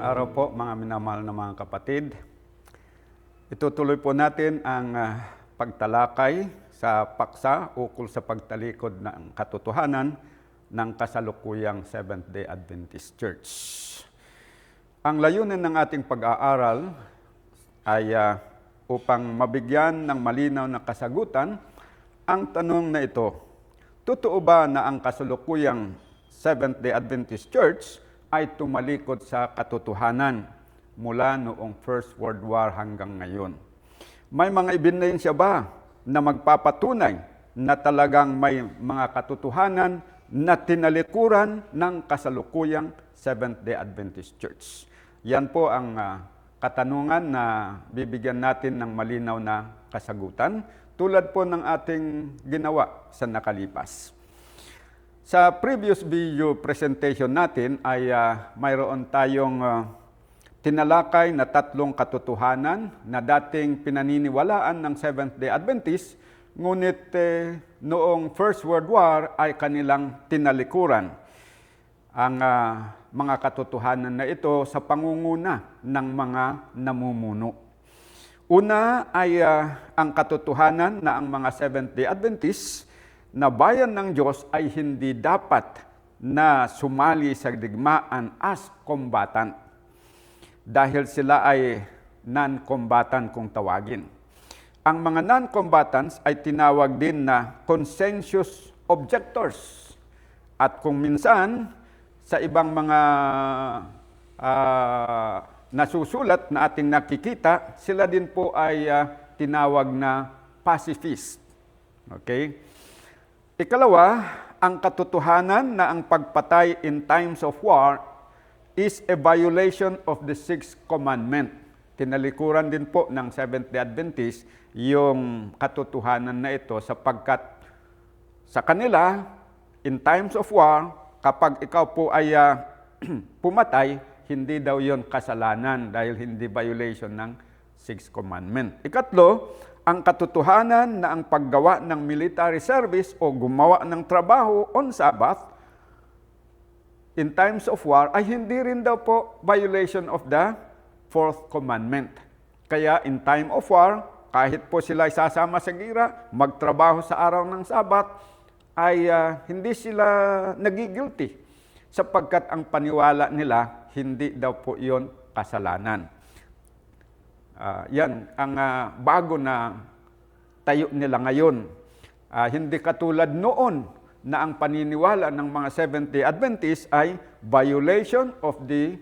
araw po mga minamahal na mga kapatid. Itutuloy po natin ang pagtalakay sa paksa ukol sa pagtalikod ng katotohanan ng kasalukuyang Seventh-day Adventist Church. Ang layunin ng ating pag-aaral ay upang mabigyan ng malinaw na kasagutan ang tanong na ito: totoo ba na ang kasalukuyang Seventh-day Adventist Church ay tumalikod sa katotohanan mula noong First World War hanggang ngayon? May mga ebidensya ba na magpapatunay na talagang may mga katotohanan na tinalikuran ng kasalukuyang Seventh-day Adventist Church? Yan po ang katanungan na bibigyan natin ng malinaw na kasagutan, tulad po ng ating ginawa sa nakalipas. Sa previous video presentation natin ay mayroon tayong tinalakay na tatlong katotohanan na dating pinaniniwalaan ng Seventh-day Adventist, ngunit noong First World War ay kanilang tinalikuran. Ang mga katotohanan na ito sa pangunguna ng mga namumuno. Una ay ang katotohanan na ang mga Seventh-day Adventists na bayan ng Diyos ay hindi dapat na sumali sa digmaan as combatant dahil sila ay non-combatant kung tawagin. Ang mga non-combatants ay tinawag din na conscientious objectors, at kung minsan sa ibang mga nasusulat na ating nakikita, sila din po ay tinawag na pacifist. Okay? Ikalawa, ang katotohanan na ang pagpatay in times of war is a violation of the Sixth Commandment. Tinalikuran din po ng Seventh-day Adventist yung katotohanan na ito, sapagkat sa kanila, in times of war, kapag ikaw po ay pumatay, hindi daw yon kasalanan dahil hindi violation ng Sixth Commandment. Ikatlo, ang katotohanan na ang paggawa ng military service o gumawa ng trabaho on Sabbath in times of war ay hindi rin daw po violation of the Fourth Commandment. Kaya in time of war, kahit po sila sasama sa gira, magtrabaho sa araw ng Sabat, ay hindi sila nagigilty, sapagkat ang paniwala nila, hindi daw po iyon kasalanan. Yan ang bago na tayo nila ngayon. Hindi katulad noon na ang paniniwala ng mga Seventh-day Adventists ay violation of the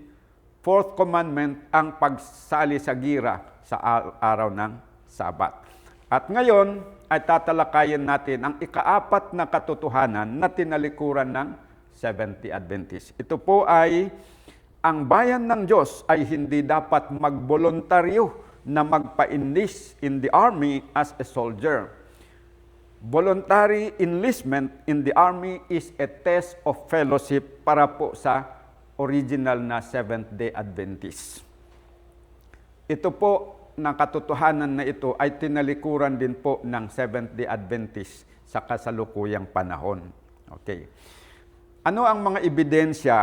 Fourth Commandment ang pagsali sa gira sa araw ng Sabat. At ngayon ay tatalakayin natin ang ikaapat na katotohanan na tinalikuran ng Seventh-day Adventists. Ito po ay ang bayan ng Diyos ay hindi dapat magboluntaryo na magpa-enlist in the army as a soldier. Voluntary enlistment in the army is a test of fellowship para po sa original na Seventh-day Adventist. Ito po na katotohanan na ito ay tinalikuran din po ng Seventh-day Adventist sa kasalukuyang panahon. Okay. Ano ang mga ebidensya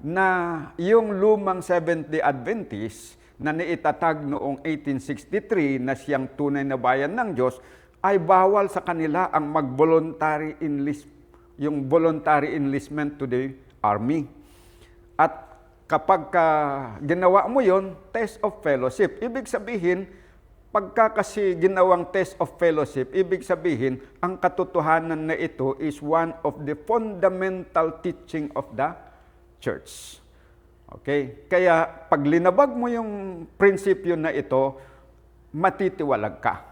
na yung lumang Seventh-day Adventist na naitatag noong 1863 na siyang tunay na bayan ng Diyos, ay bawal sa kanila ang mag-voluntary enlist, yung voluntary enlistment to the army. At kapag ginawa mo yon, test of fellowship. Ibig sabihin, pagka kasi ginawang test of fellowship, ibig sabihin, ang katotohanan na ito is one of the fundamental teaching of the church. Okay? Kaya pag linabag mo yung prinsipyo na ito, matitiwalag ka.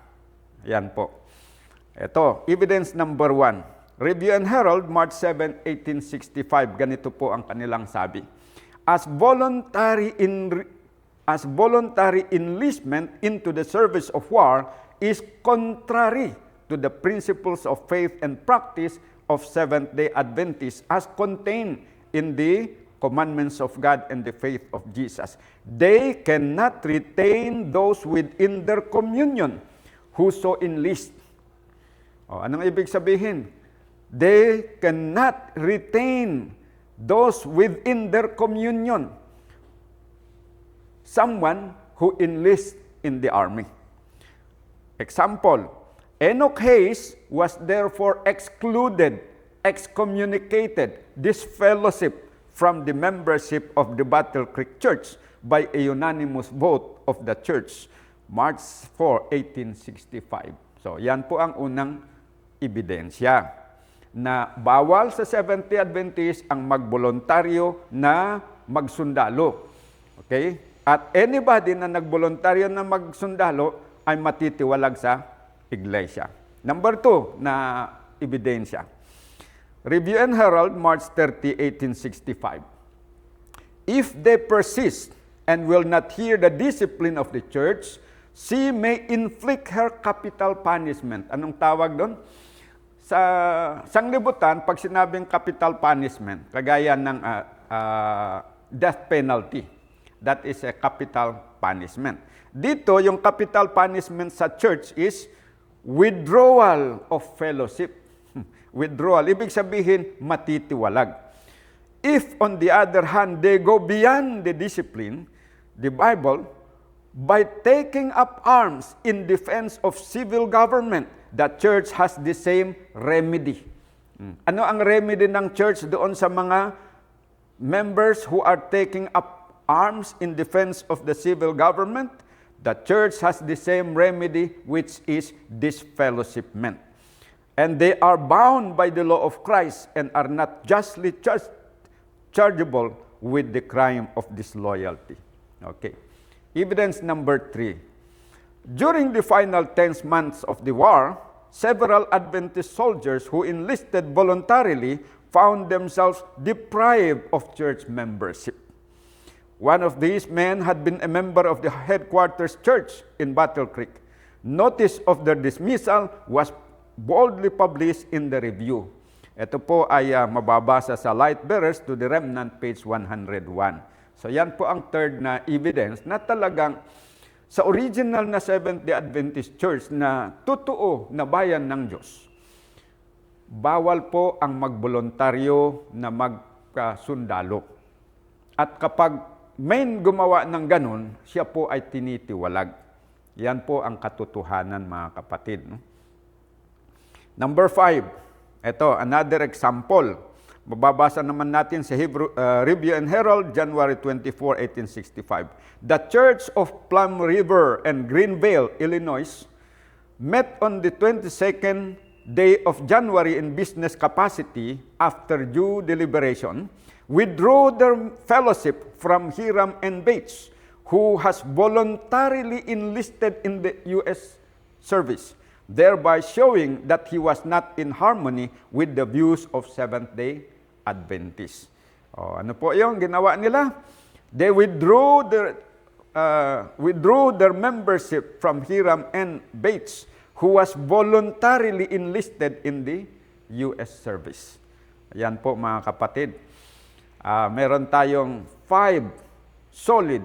Yan po. Ito, evidence number 1. Review and Herald, March 7, 1865. Ganito po ang kanilang sabi. As voluntary enlistment into the service of war is contrary to the principles of faith and practice of Seventh-day Adventists as contained in the commandments of God and the faith of Jesus. They cannot retain those within their communion who so enlist. Anong ibig sabihin? They cannot retain those within their communion someone who enlists in the army. Example, Enoch Hayes was therefore excommunicated, disfellowship from the membership of the Battle Creek Church by a unanimous vote of the church, March 4, 1865. So, yan po ang unang ebidensya na bawal sa Seventh-day Adventist ang magboluntaryo na magsundalo. Okay? At anybody na nagboluntaryo na magsundalo ay matitiwalag sa iglesia. Number 2 na ebidensya. Review and Herald, March 30, 1865. If they persist and will not hear the discipline of the church, she may inflict her capital punishment. Anong tawag doon? Sa sanglibutan, pag sinabing capital punishment, kagaya ng death penalty, that is a capital punishment. Dito, yung capital punishment sa church is withdrawal of fellowship. Withdrawal, ibig sabihin, matitiwalag. If, on the other hand, they go beyond the discipline, the Bible, by taking up arms in defense of civil government, the church has the same remedy. Ano ang remedy ng church doon sa mga members who are taking up arms in defense of the civil government? The church has the same remedy, which is disfellowshipment. And they are bound by the law of Christ and are not justly chargeable with the crime of disloyalty. Okay. Evidence number 3. During the final 10 months of the war, several Adventist soldiers who enlisted voluntarily found themselves deprived of church membership. One of these men had been a member of the headquarters church in Battle Creek. Notice of their dismissal was boldly published in the review. Ito po ay mababasa sa Light Bearers to the Remnant, page 101. So yan po ang third na evidence na talagang sa original na Seventh-day Adventist Church na totoo na bayan ng Diyos, bawal po ang magboluntaryo na magkasundalo. At kapag may gumawa ng ganun, siya po ay tinitiwalag. Yan po ang katotohanan, mga kapatid. Number 5, ito, another example. Mababasa naman natin sa Review and Herald, January 24, 1865. The Church of Plum River and Greenvale, Illinois, met on the 22nd day of January in business capacity after due deliberation, withdrew their fellowship from Hiram N. Bates, who has voluntarily enlisted in the U.S. service, thereby showing that he was not in harmony with the views of Seventh-day Adventists. Ano po yung ginawa nila? They withdrew their membership from Hiram N. Bates, who was voluntarily enlisted in the U.S. service. Ayan po, mga kapatid. Meron tayong 5 solid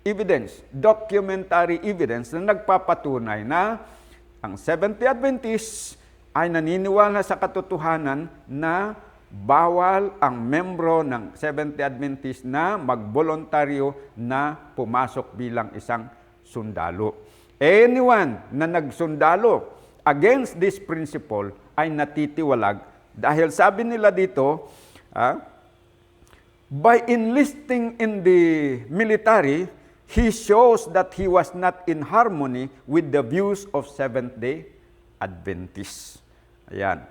evidence, documentary evidence na nagpapatunay na ang Seventh-day Adventists ay naniniwala sa katotohanan na bawal ang membro ng Seventh-day Adventist na magboluntaryo na pumasok bilang isang sundalo. Anyone na nagsundalo against this principle ay natitiwalag dahil sabi nila dito, by enlisting in the military, he shows that he was not in harmony with the views of Seventh-day Adventists. Ayan.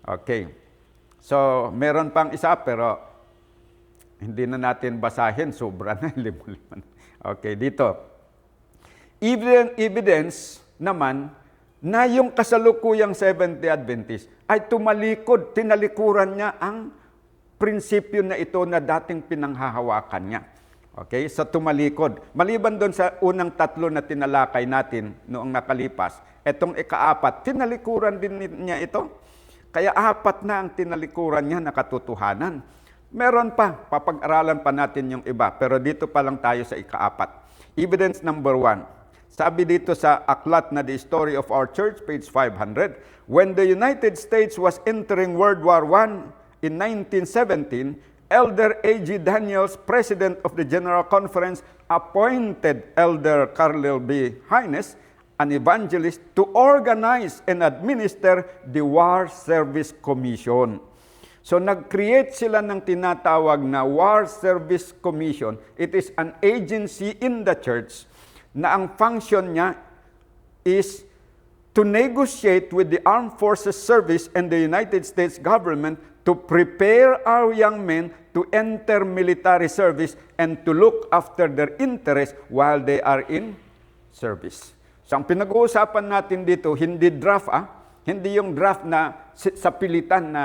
Okay. So, meron pang isa pero hindi na natin basahin. Sobra na. Okay, dito. Evidence naman na yung kasalukuyang Seventh-day Adventist ay tumalikod, tinalikuran niya ang prinsipyo na ito na dating pinanghahawakan niya. Okay? So tumalikod. Maliban doon sa unang 3 na tinalakay natin noong nakalipas, etong ika-4, tinalikuran din niya ito. Kaya 4 na ang tinalikuran niya na katotohanan. Meron pa, papag-aralan pa natin yung iba. Pero dito pa lang tayo sa ika-4. Evidence number 1. Sabi dito sa aklat na The Story of Our Church, page 500, when the United States was entering World War I in 1917, Elder A.G. Daniels, President of the General Conference, appointed Elder Carlel B. Hines, an evangelist, to organize and administer the War Service Commission. So nag-create sila ng tinatawag na War Service Commission. It is an agency in the church na ang function niya is to negotiate with the Armed Forces Service and the United States government to prepare our young men to enter military service and to look after their interests while they are in service. So ang pinag-uusapan natin dito, hindi draft hindi yung draft na sa pilitan na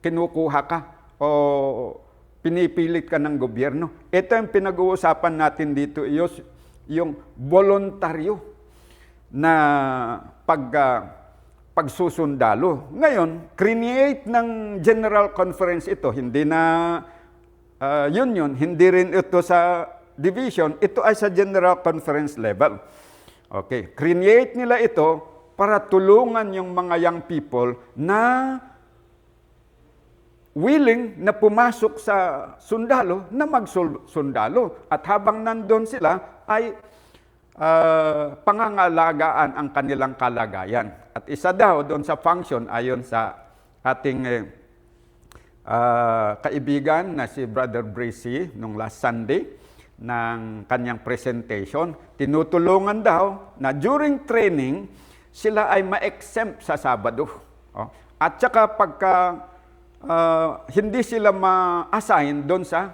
kinukuha ka o pinipilit ka ng gobyerno. Ito yung pinag-uusapan natin dito, yung voluntaryo na pagsusundalo. Ngayon, create ng General Conference ito, hindi na union, hindi rin ito sa division, ito ay sa General Conference level. Okay, create nila ito para tulungan yung mga young people na willing na pumasok sa sundalo, na magsundalo. At habang nandun sila, ay pangangalagaan ang kanilang kalagayan. At isa daw doon sa function, ayon sa ating kaibigan na si Brother Bracy nung last Sunday, ng kanyang presentation, tinutulungan daw na during training, sila ay ma-exempt sa Sabado. At saka pagka hindi sila ma-assign doon sa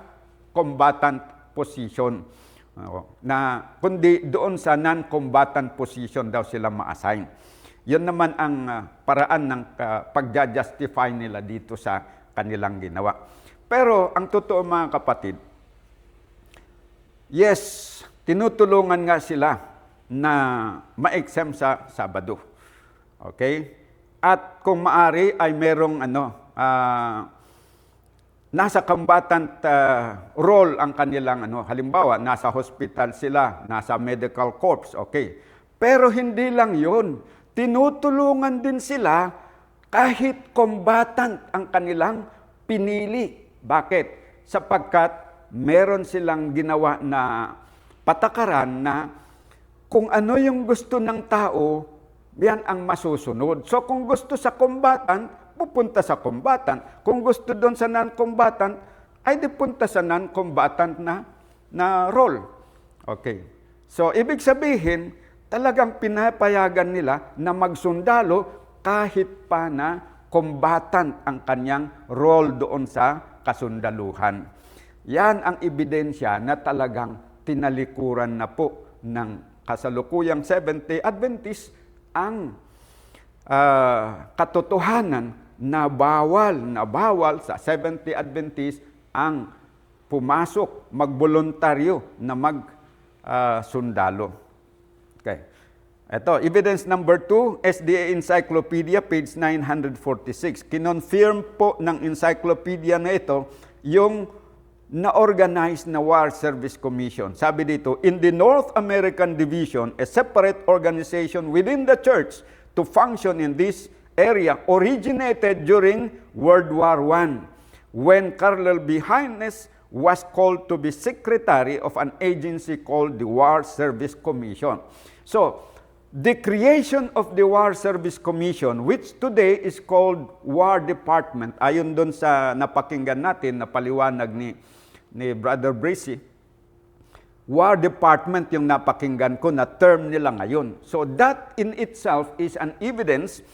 combatant position, na kundi doon sa non-combatant position daw sila ma-assign. Yun naman ang paraan ng pag-justify nila dito sa kanilang ginawa. Pero ang totoo mga kapatid, yes, tinutulungan nga sila na ma-exempt sa Sabado. Okay? At kung maari ay merong nasa combatant role ang kanilang halimbawa, nasa hospital sila, nasa medical corps, okay. Pero hindi lang 'yon. Tinutulungan din sila kahit combatant ang kanilang pinili. Bakit? Sapagkat meron silang ginawa na patakaran na kung ano yung gusto ng tao, yan ang masusunod. So kung gusto sa combatant, pupunta sa combatant. Kung gusto doon sa non-combatant, ay di punta sa non-combatant na role. Okay. So ibig sabihin, talagang pinapayagan nila na magsundalo kahit pa na combatant ang kanyang role doon sa kasundaluhan. Yan ang ebidensya na talagang tinalikuran na po ng kasalukuyang Seventh-day Adventist ang katotohanan na bawal sa Seventh-day Adventist ang pumasok, magboluntaryo na magsundalo. Okay. Ito, evidence number 2, SDA Encyclopedia, page 946. Kinonfirm po ng encyclopedia na ito yung na-organize na War Service Commission. Sabi dito, in the North American Division, a separate organization within the church to function in this area originated during World War I, when Carlel B. Hines was called to be secretary of an agency called the War Service Commission. So, the creation of the War Service Commission, which today is called War Department, ayon doon sa napakinggan natin na paliwanag ni Brother Bracy, War Department yung napakinggan ko na term nila ngayon. So that in itself is an evidence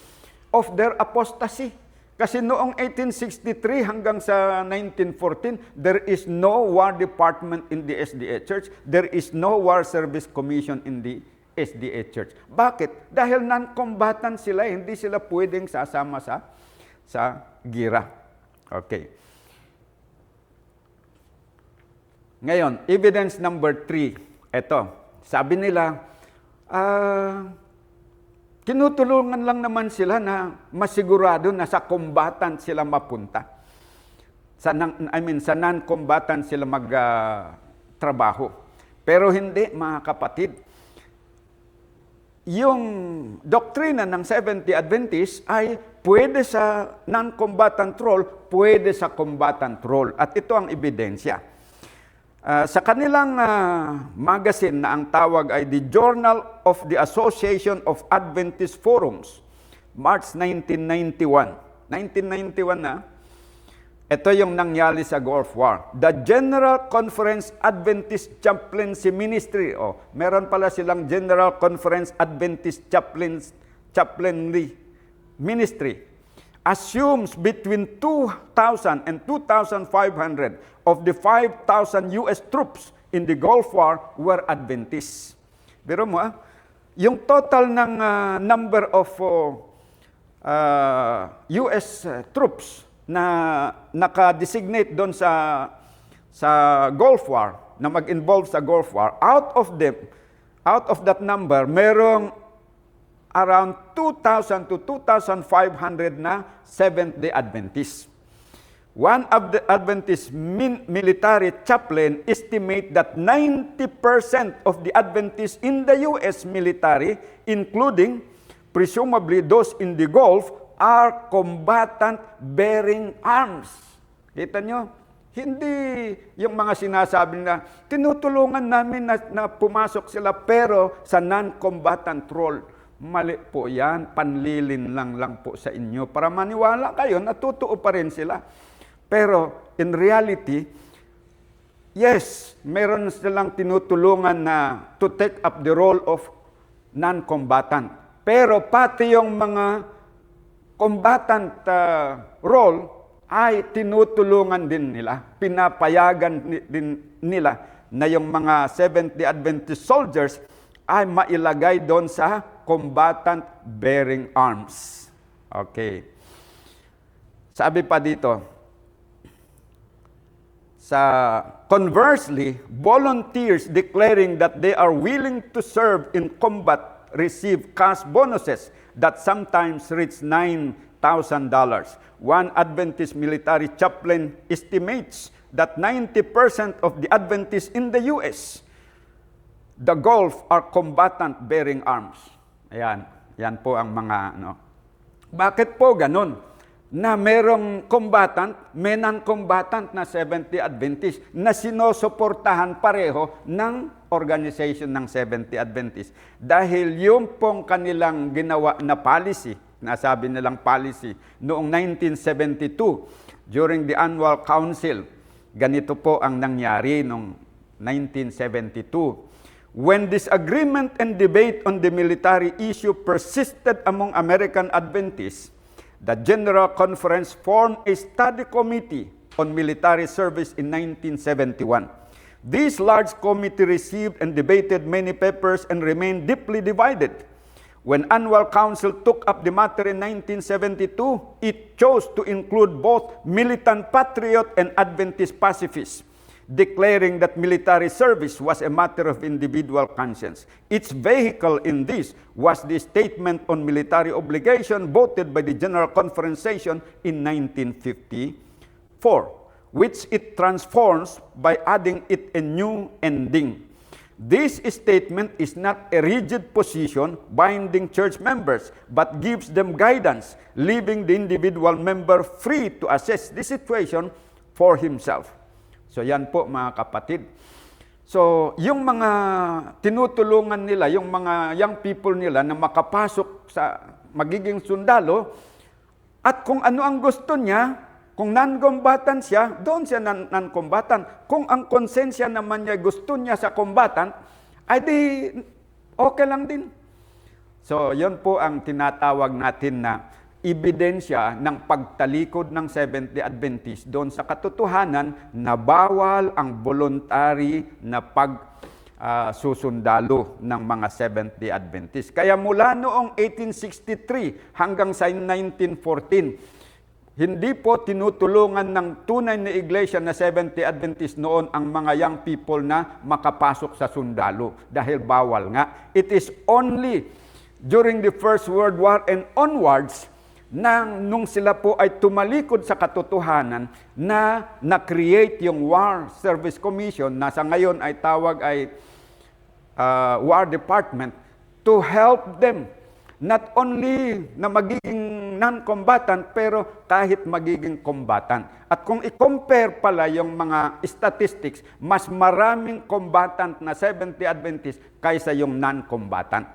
of their apostasy. Kasi noong 1863 hanggang sa 1914, there is no War Department in the SDA Church. There is no War Service Commission in the SDA Church. Bakit? Dahil non-combatant sila, hindi sila pwedeng sasama sa gira. Okay. Ngayon, evidence number 3. Ito, sabi nila, tinutulungan lang naman sila na masigurado na sa combatant sila mapunta. Sa non-combatant sila magtrabaho. Pero hindi, mga kapatid. yung doktrina ng Seventh-day Adventist ay pwede sa non-combatant role, pwede sa combatant role. At ito ang ebidensya. Sa kanilang magazine na ang tawag ay The Journal of the Association of Adventist Forums, March 1991. 1991 na, ito yung nangyari sa Gulf War. The General Conference Adventist Chaplaincy Ministry. Meron pala silang General Conference Adventist Chaplaincy Ministry. Assumes between 2,000 and 2,500 of the 5,000 U.S. troops in the Gulf War were Adventists. Pero mo, yung total ng number of U.S. troops na naka-designate doon sa Gulf War, na mag-involve sa Gulf War, out of that number, merong around 2,000 to 2,500 na Seventh-day Adventists. One of the Adventist military chaplain estimate that 90% of the Adventists in the U.S. military, including presumably those in the Gulf, are combatant bearing arms. Kita nyo? Hindi yung mga sinasabi na tinutulungan namin na pumasok sila pero sa non-combatant role. Mali po yan, panlilin lang po sa inyo para maniwala kayo na totoo pa rin sila. Pero in reality, yes, meron silang tinutulungan na to take up the role of non-combatant. Pero pati yung mga combatant role ay tinutulungan din nila, pinapayagan din nila na yung mga Seventh-day Adventist soldiers ay mailagay doon sa combatant bearing arms. Okay. Sabi pa dito, conversely, volunteers declaring that they are willing to serve in combat receive cash bonuses that sometimes reach $9,000. One Adventist military chaplain estimates that 90% of the Adventists in the U.S., the Gulf, are combatant bearing arms. Ayan, yan po ang mga Bakit po ganun? Na merong combatant, may non-combatant na Seventh-day Adventist na sinusuportahan pareho ng organization ng Seventh-day Adventist. Dahil yung pong kanilang ginawa na policy, nasabi nilang policy, noong 1972, during the annual council, ganito po ang nangyari noong 1972. When disagreement and debate on the military issue persisted among American Adventists, the General Conference formed a study committee on military service in 1971. This large committee received and debated many papers and remained deeply divided. When Annual Council took up the matter in 1972, it chose to include both militant patriot and Adventist pacifists, declaring that military service was a matter of individual conscience. Its vehicle in this was the Statement on Military Obligation voted by the General Conference in 1954. Which it transforms by adding it a new ending. This statement is not a rigid position binding church members, but gives them guidance, leaving the individual member free to assess the situation for himself. So yan po mga kapatid. So yung mga tinutulungan nila, yung mga young people nila na makapasok sa magiging sundalo, at kung ano ang gusto niya, kung non-combatant siya, doon siya non-combatant. Kung ang konsensya naman niya gusto niya sa combatant, ay di okay lang din. So, yun po ang tinatawag natin na ebidensya ng pagtalikod ng Seventh-day Adventist doon sa katotohanan na bawal ang voluntary na susundalo ng mga Seventh-day Adventist. Kaya mula noong 1863 hanggang sa 1914, hindi po tinutulungan ng tunay na iglesia na Seventh-day Adventist noon ang mga young people na makapasok sa sundalo dahil bawal nga. It is only during the First World War and onwards nung sila po ay tumalikod sa katotohanan na na-create yung War Service Commission na sa ngayon ay tawag ay War Department. to help them. Not only na magiging non-combatant, pero kahit magiging combatant. At kung i-compare pala yung mga statistics, mas maraming combatant na Seventh-day Adventist kaysa yung non-combatant.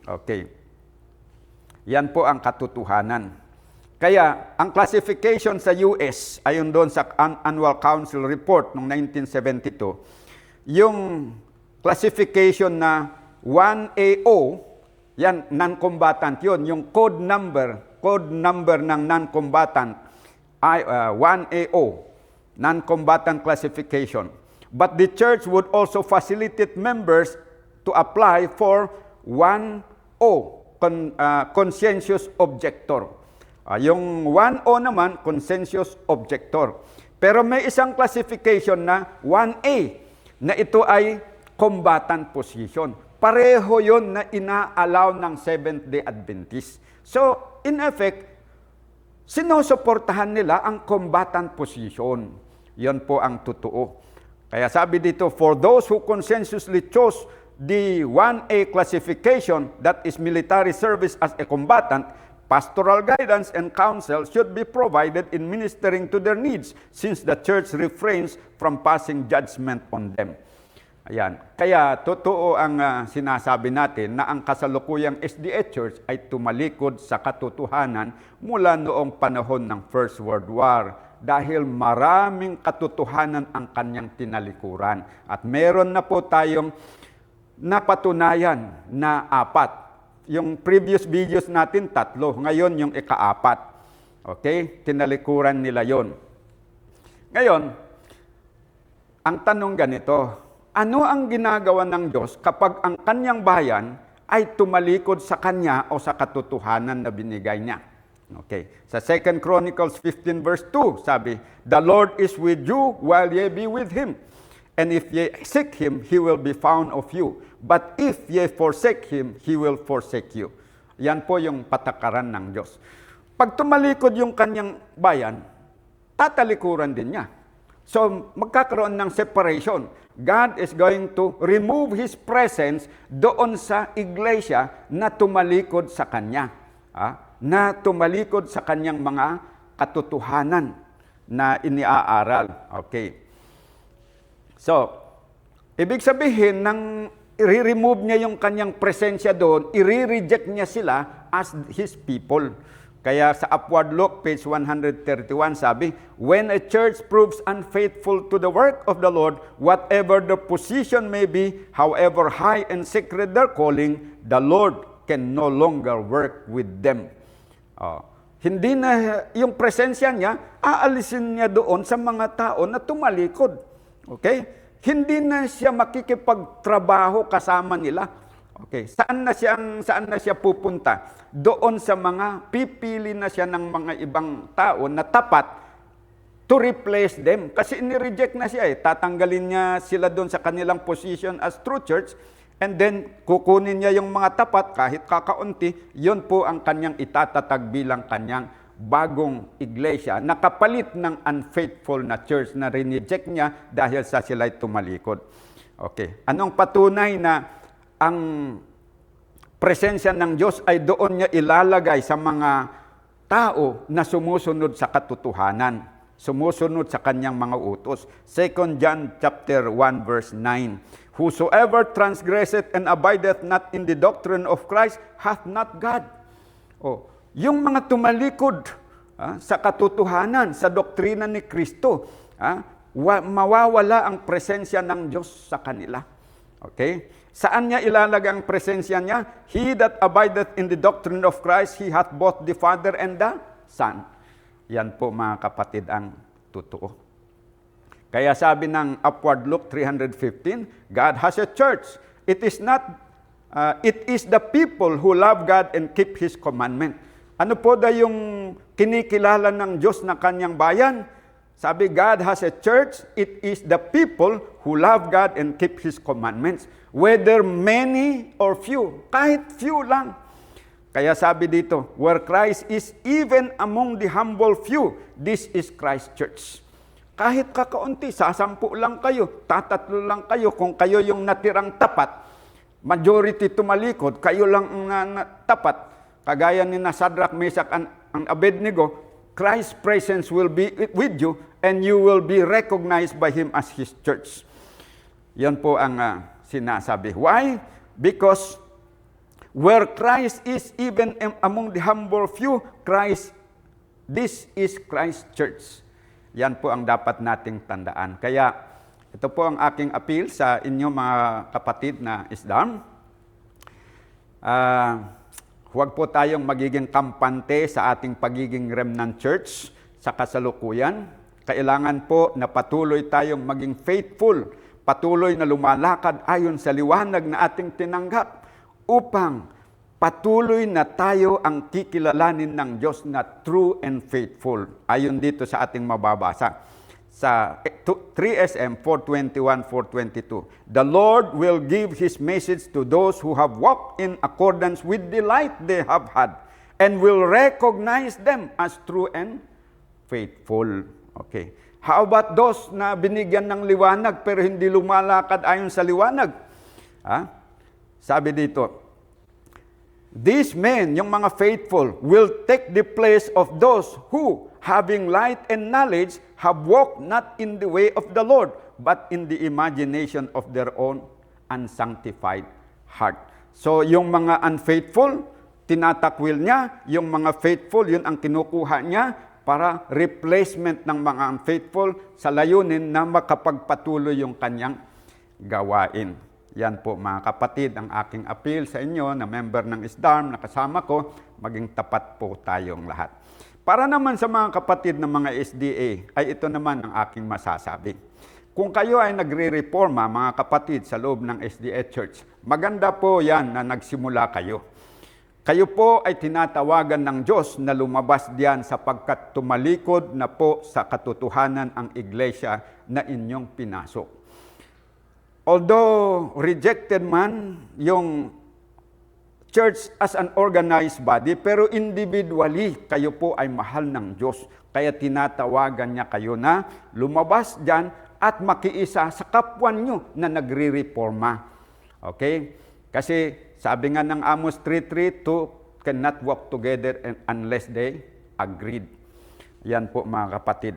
Okay. Yan po ang katotohanan. Kaya, ang classification sa US, ayon doon sa Annual Council Report noong 1972, yung classification na 1AO, yan, non-combatant yun. Yung code number ng non-combatant ay 1AO, non-combatant classification. But the church would also facilitate members to apply for 1O, conscientious objector. Yung 1O naman, conscientious objector. Pero may isang classification na 1A, na ito ay combatant position. Pareho yon na ina-allow ng Seventh-day Adventist. So, in effect, sinusuportahan nila ang combatant position. Yon po ang totoo. Kaya sabi dito, for those who conscientiously chose the 1A classification, that is military service as a combatant, pastoral guidance and counsel should be provided in ministering to their needs since the church refrains from passing judgment on them. Ayan. Kaya totoo ang sinasabi natin na ang kasalukuyang SDA Church ay tumalikod sa katotohanan mula noong panahon ng First World War dahil maraming katotohanan ang kanyang tinalikuran. At meron na po tayong napatunayan na 4. Yung previous videos natin 3, ngayon yung ika-4. Okay? Tinalikuran nila yon. Ngayon, ang tanong ganito, ano ang ginagawa ng Diyos kapag ang kanyang bayan ay tumalikod sa kanya o sa katotohanan na binigay niya? Okay. Sa 2 Chronicles 15 verse 2, sabi, the Lord is with you while ye be with Him. And if ye seek Him, He will be found of you. But if ye forsake Him, He will forsake you. Yan po yung patakaran ng Diyos. Pag tumalikod yung kanyang bayan, tatalikuran din niya. So, magkakaroon ng separation. God is going to remove His presence doon sa iglesia na tumalikod sa Kanya. Na tumalikod sa Kanyang mga katotohanan na iniaaral. Okay. So, ibig sabihin, nang i-remove niya yung Kanyang presensya doon, i-reject niya sila as His people. Kaya sa Upward Look, page 131, sabi, when a church proves unfaithful to the work of the Lord, whatever the position may be, however high and sacred their calling, the Lord can no longer work with them. Hindi na yung presensya niya, aalisin niya doon sa mga tao na tumalikod. Okay? Hindi na siya makikipagtrabaho kasama nila. Okay, saan na siya pupunta? Doon sa mga pipili na siya ng mga ibang tao na tapat to replace them. Kasi ni-reject na siya Tatanggalin niya sila doon sa kanilang position as true church and then kukunin niya yung mga tapat kahit kakaunti. Yun po ang kanyang itatatag bilang kanyang bagong iglesia na kapalit ng unfaithful na church na rineject niya dahil sa sila'y tumalikod. Okay, anong patunay na ang presensya ng Diyos ay doon niya ilalagay sa mga tao na sumusunod sa katotohanan, sumusunod sa kanyang mga utos. 2 John chapter 1 verse 9. Whosoever transgresseth and abideth not in the doctrine of Christ hath not God. Yung mga tumalikod sa katotohanan, sa doktrina ni Kristo, mawawala ang presensya ng Diyos sa kanila. Okay? Saan niya ilalagay ang presensya niya? He that abideth in the doctrine of Christ, he hath both the Father and the Son. Yan po mga kapatid ang totoo. Kaya sabi ng Upward Look 315, God has a church. It is the people who love God and keep His commandment. Ano po da yung kinikilala ng Diyos na kanyang bayan? Sabi, God has a church. It is the people who love God and keep His commandments. Whether many or few, kahit few lang. Kaya sabi dito, where Christ is even among the humble few, this is Christ's church. Kahit kakaunti, 10 lang kayo, 3 lang kayo, kung kayo yung natirang tapat, majority tumalikod, kayo lang ang tapat, kagaya ni Shadrach, Meshach, and Abednego, Christ's presence will be with you and you will be recognized by Him as His church. Yan po ang sinasabi. Why? Because where Christ is, even among the humble few, this is Christ's church. Yan po ang dapat nating tandaan. Kaya ito po ang aking appeal sa inyo mga kapatid na Islam. Huwag po tayong magiging kampante sa ating pagiging remnant church sa kasalukuyan. Kailangan po na patuloy tayong maging faithful, patuloy na lumalakad ayon sa liwanag na ating tinanggap upang patuloy na tayo ang kikilalanin ng Diyos na true and faithful. Ayon dito sa ating mababasa sa 3SM 4:21-4:22. The Lord will give His message to those who have walked in accordance with the light they have had and will recognize them as true and faithful. Okay. How about those na binigyan ng liwanag pero hindi lumalakad ayon sa liwanag? Sabi dito, these men, yung mga faithful, will take the place of those who, having light and knowledge, have walked not in the way of the Lord, but in the imagination of their own unsanctified heart. So, yung mga unfaithful, tinatakwil niya. Yung mga faithful, yun ang kinukuha niya para replacement ng mga unfaithful sa layunin na makapagpatuloy yung kanyang gawain. Yan po mga kapatid, ang aking appeal sa inyo na member ng ISDARM na kasama ko, maging tapat po tayong lahat. Para naman sa mga kapatid ng mga SDA, ay ito naman ang aking masasabi. Kung kayo ay nagre-reforma, mga kapatid, sa loob ng SDA Church, maganda po yan na nagsimula kayo. Kayo po ay tinatawagan ng Diyos na lumabas diyan sapagkat tumalikod na po sa katotohanan ang iglesia na inyong pinasok. Although rejected man yung church as an organized body, pero individually, kayo po ay mahal ng Diyos. Kaya tinatawagan niya kayo na lumabas dyan at makiisa sa kapwa nyo na nagre-reforma. Okay? Kasi sabi nga ng Amos 3:3, two cannot walk together unless they agreed. Yan po mga kapatid.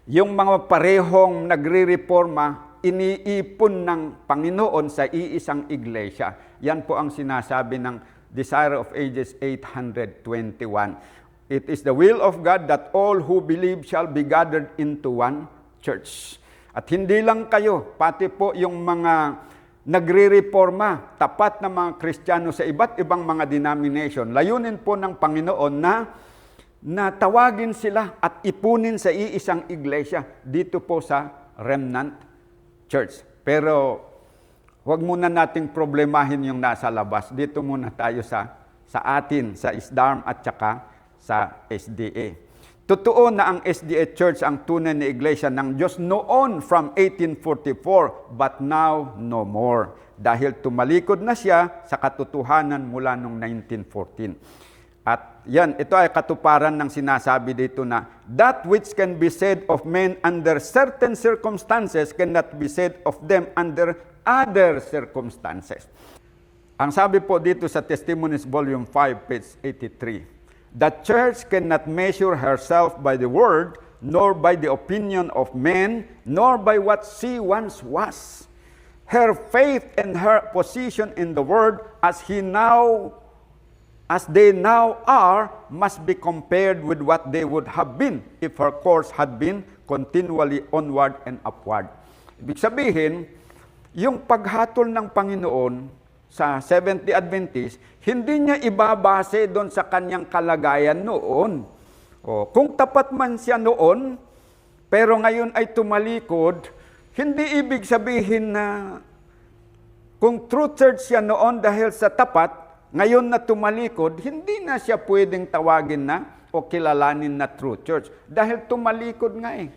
Yung mga parehong nagre-reforma, iniipon ng Panginoon sa iisang iglesia. Yan po ang sinasabi ng Desire of Ages 821. It is the will of God that all who believe shall be gathered into one church. At hindi lang kayo, pati po yung mga nagre-reforma, tapat na mga Kristiyano sa iba't ibang mga denomination. Layunin po ng Panginoon na tawagin sila at ipunin sa iisang iglesia dito po sa remnant church. Pero huwag muna nating problemahin yung nasa labas. Dito muna tayo sa atin, sa ISDARM at saka sa SDA. Totoo na ang SDA Church ang tunay na iglesia ng Diyos noon from 1844, but now no more. Dahil tumalikod na siya sa katotohanan mula noong 1914. At yan, ito ay katuparan ng sinasabi dito na, that which can be said of men under certain circumstances cannot be said of them under other circumstances. Ang sabi po dito sa Testimonies Volume 5, page 83, the church cannot measure herself by the word, nor by the opinion of men, nor by what she once was. Her faith and her position in the word as they now are, must be compared with what they would have been if her course had been continually onward and upward. Ibig sabihin, yung paghatol ng Panginoon sa Seventh-day Adventist, hindi niya ibabase doon sa kanyang kalagayan noon. Kung tapat man siya noon, pero ngayon ay tumalikod, hindi ibig sabihin na kung true church siya noon dahil sa tapat, ngayon na tumalikod, hindi na siya pwedeng tawagin na o kilalanin na true church. Dahil tumalikod nga eh.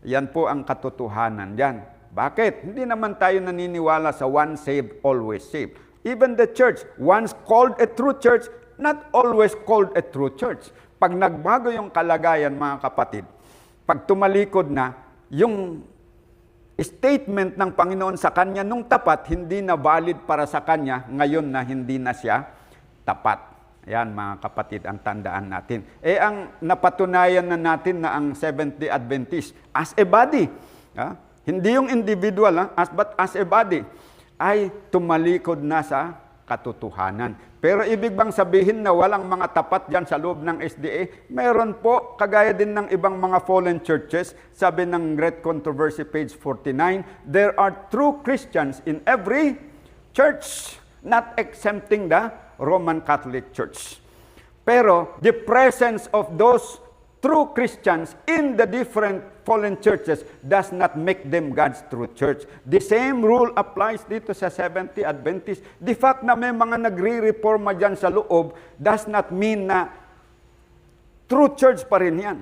Yan po ang katotohanan yan. Bakit? Hindi naman tayo naniniwala sa once saved, always saved. Even the church, once called a true church, not always called a true church. Pag nagbago yung kalagayan, mga kapatid, pag tumalikod na, yung statement ng Panginoon sa kanya nung tapat, hindi na valid para sa kanya ngayon na hindi na siya tapat. Yan mga kapatid, ang tandaan natin. Ang napatunayan na natin na ang Seventh-day Adventist as a body, hindi yung individual, but as a body, ay tumalikod na sa katotohanan. Pero ibig bang sabihin na walang mga tapat dyan sa loob ng SDA? Meron po, kagaya din ng ibang mga fallen churches. Sabi ng Great Controversy, page 49, there are true Christians in every church, not exempting the Roman Catholic Church. Pero the presence of those true Christians in the different fallen churches does not make them God's true church. The same rule applies dito sa Seventh-day Adventist. The fact na may mga nagre-reforma dyan sa loob does not mean na true church pa rin yan.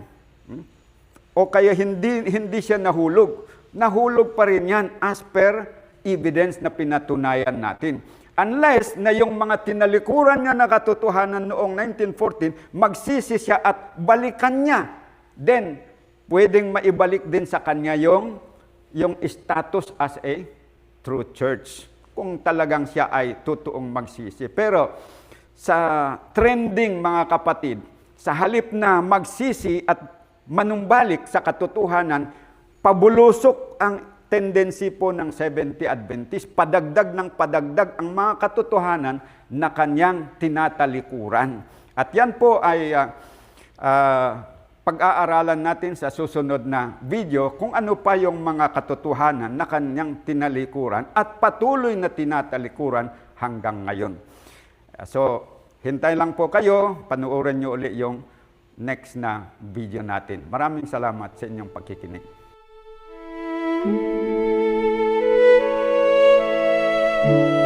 O kaya hindi siya nahulog. Nahulog pa rin yan as per evidence na pinatunayan natin. Unless na yung mga tinalikuran niya na katotohanan noong 1914, magsisi siya at balikan niya. Then, pwedeng maibalik din sa kanya yung status as a true church. Kung talagang siya ay totoong magsisi. Pero, sa trending mga kapatid, sa halip na magsisi at manumbalik sa katotohanan, pabulusok ang tendency po ng Seventh-day Adventist, padagdag ng padagdag ang mga katotohanan na kanyang tinatalikuran. At yan po ay pag-aaralan natin sa susunod na video kung ano pa yung mga katotohanan na kanyang tinalikuran at patuloy na tinatalikuran hanggang ngayon. So, hintay lang po kayo, panuorin nyo ulit yung next na video natin. Maraming salamat sa inyong pagkikinig. Thank you.